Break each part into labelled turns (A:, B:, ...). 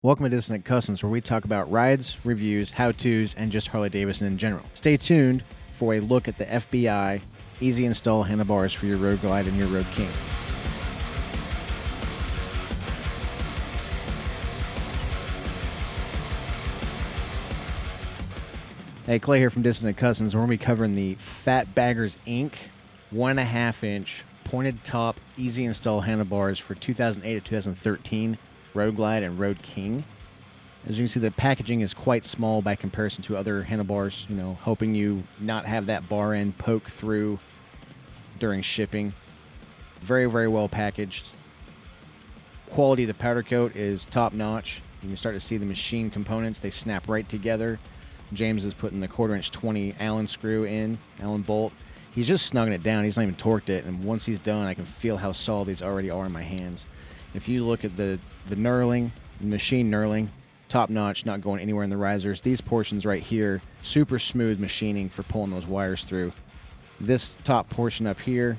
A: Welcome to Dissonant Customs, where we talk about rides, reviews, how-tos, and just Harley-Davidson in general. Stay tuned for a look at the FBI easy install handlebars for your Road Glide and your Road King. Hey, Clay here from Dissonant Customs. We're going to be covering the Fat Baggers Inc. 1.5 inch pointed top easy install handlebars for 2008 to 2013 Road Glide and Road King. As you can see, the packaging is quite small by comparison to other handlebars, hoping you not have that bar end poke through during shipping. Very, very well packaged. Quality of the powder coat is top notch. You can start to see the machine components. They snap right together. James is putting the 1/4 inch 20 Allen screw in, Allen bolt. He's just snugging it down. He's not even torqued it. And once he's done, I can feel how solid these already are in my hands. If you look at the knurling, machine knurling, top notch, not going anywhere in the risers. These portions right here, super smooth machining for pulling those wires through. This top portion up here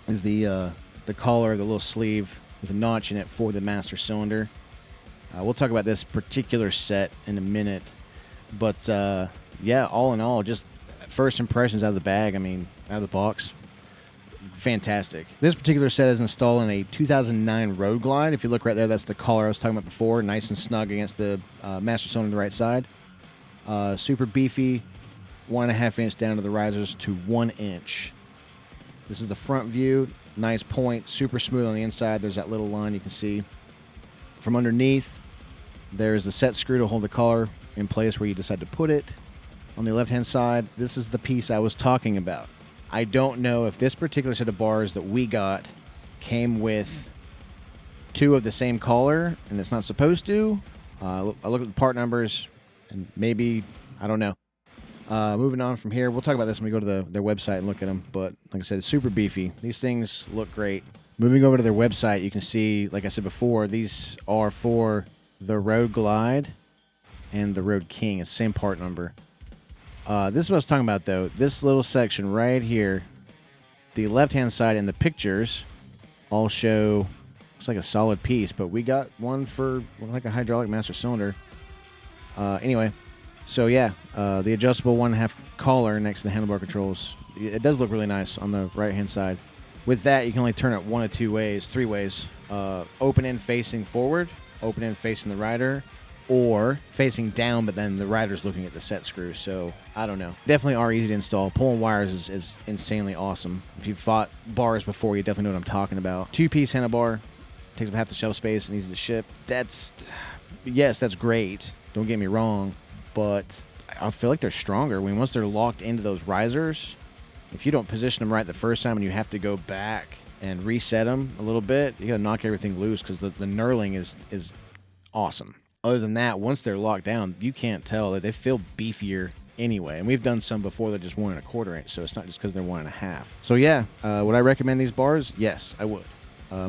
A: is the collar, the little sleeve with a notch in it for the master cylinder. We'll talk about this particular set in a minute. But, yeah, all in all, just first impressions out of the bag, out of the box, fantastic. This particular set is installed in a 2009 Road Glide. If you look right there, that's the collar I was talking about before, nice and snug against the master cylinder on the right side. Super beefy, 1.5 inch down to the risers to 1 inch. This is the front view, nice point, super smooth on the inside. There's that little line you can see. From underneath, there's the set screw to hold the collar in place where you decide to put it. On the left-hand side, this is the piece I was talking about. I don't know if this particular set of bars that we got came with 2 of the same collar, and it's not supposed to. I look at the part numbers, and maybe, I don't know. Moving on from here, we'll talk about this when we go to their website and look at them, but like I said, it's super beefy. These things look great. Moving over to their website, you can see, like I said before, these are for the Road Glide and the Road King. It's the same part number. This is what I was talking about, though. This little section right here, the left-hand side and the pictures all show, looks like a solid piece, but we got one for like a hydraulic master cylinder. Anyway, so yeah, the adjustable 1.5 collar next to the handlebar controls, it does look really nice on the right-hand side. With that, you can only turn it 1 of 2 ways, 3 ways. Open end facing forward, open end facing the rider, or facing down, but then the rider's looking at the set screw. So I don't know. Definitely are easy to install. Pulling wires is insanely awesome. If you've fought bars before, you definitely know what I'm talking about. 2-piece handlebar, takes up half the shelf space and easy to ship. That's great. Don't get me wrong, but I feel like they're stronger once they're locked into those risers. If you don't position them right the first time and you have to go back and reset them a little bit, you gotta knock everything loose because the knurling is awesome. Other than that, once they're locked down, you can't tell that they feel beefier anyway. And we've done some before that just 1 1/4 inch, so it's not just because they're 1.5. So yeah, would I recommend these bars? Yes, I would.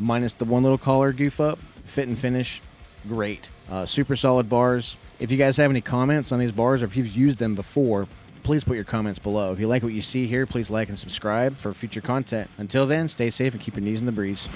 A: Minus the one little collar goof up, fit and finish, great. Super solid bars. If you guys have any comments on these bars, or if you've used them before, please put your comments below. If you like what you see here, please like and subscribe for future content. Until then, stay safe and keep your knees in the breeze.